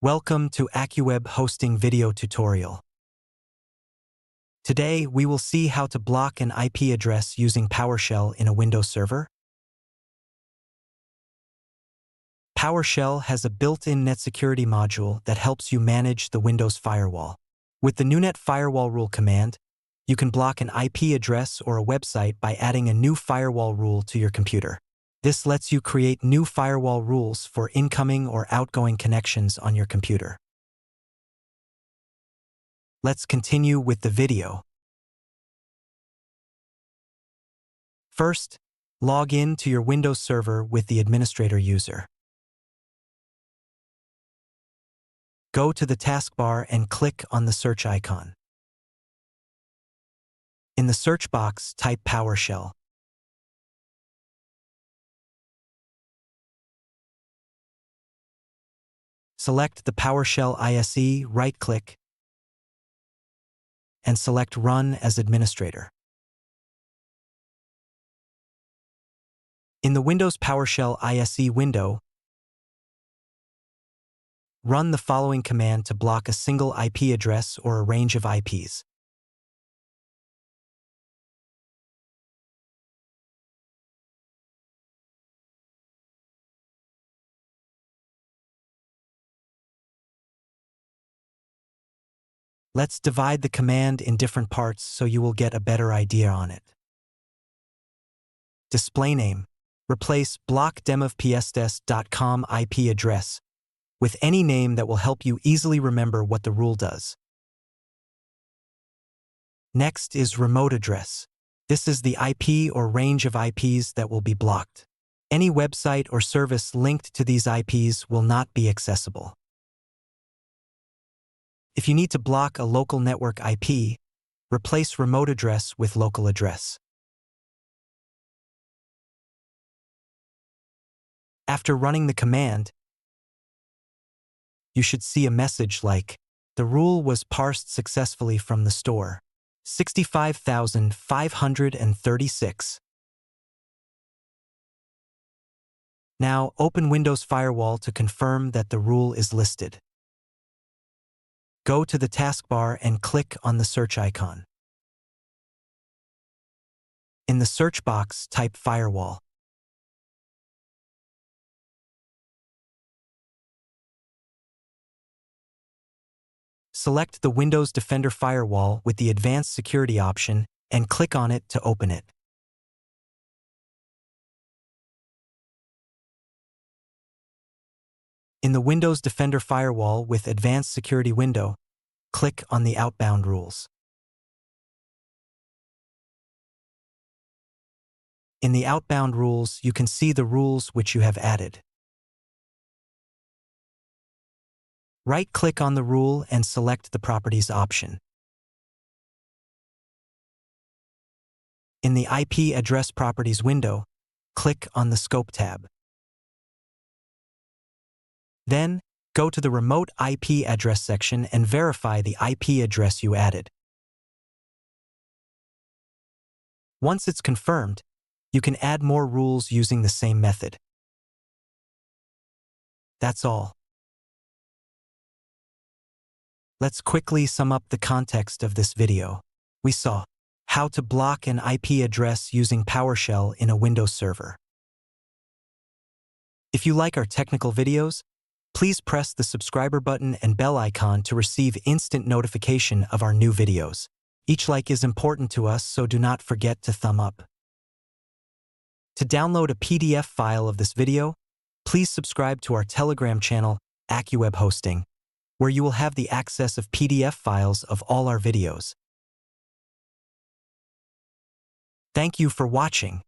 Welcome to AccuWeb hosting video tutorial. Today, we will see how to block an IP address using PowerShell in a Windows server. PowerShell has a built-in net security module that helps you manage the Windows firewall. With the new net firewall rule command, you can block an IP address or a website by adding a new firewall rule to your computer. This lets you create new firewall rules for incoming or outgoing connections on your computer. Let's continue with the video. First, log in to your Windows server with the administrator user. Go to the taskbar and click on the search icon. In the search box, type PowerShell. Select the PowerShell ISE, right-click, and select Run as Administrator. In the Windows PowerShell ISE window, run the following command to block a single IP address or a range of IPs. Let's divide the command in different parts so you will get a better idea on it. Display name. Replace blockdemofpsdes.com IP address with any name that will help you easily remember what the rule does. Next is remote address. This is the IP or range of IPs that will be blocked. Any website or service linked to these IPs will not be accessible. If you need to block a local network IP, replace remote address with local address. After running the command, you should see a message like, "The rule was parsed successfully from the store. 65,536. Now open Windows Firewall to confirm that the rule is listed. Go to the taskbar and click on the search icon. In the search box, type Firewall. Select the Windows Defender Firewall with the Advanced Security option and click on it to open it. In the Windows Defender Firewall with Advanced Security window, click on the Outbound rules. In the Outbound rules, you can see the rules which you have added. Right-click on the rule and select the Properties option. In the IP Address Properties window, click on the Scope tab. Then, go to the Remote IP Address section and verify the IP address you added. Once it's confirmed, you can add more rules using the same method. That's all. Let's quickly sum up the context of this video. We saw how to block an IP address using PowerShell in a Windows server. If you like our technical videos, please press the subscriber button and bell icon to receive instant notification of our new videos. Each like is important to us, so do not forget to thumb up. To download a PDF file of this video, please subscribe to our Telegram channel, AccuWeb Hosting, where you will have the access of PDF files of all our videos. Thank you for watching.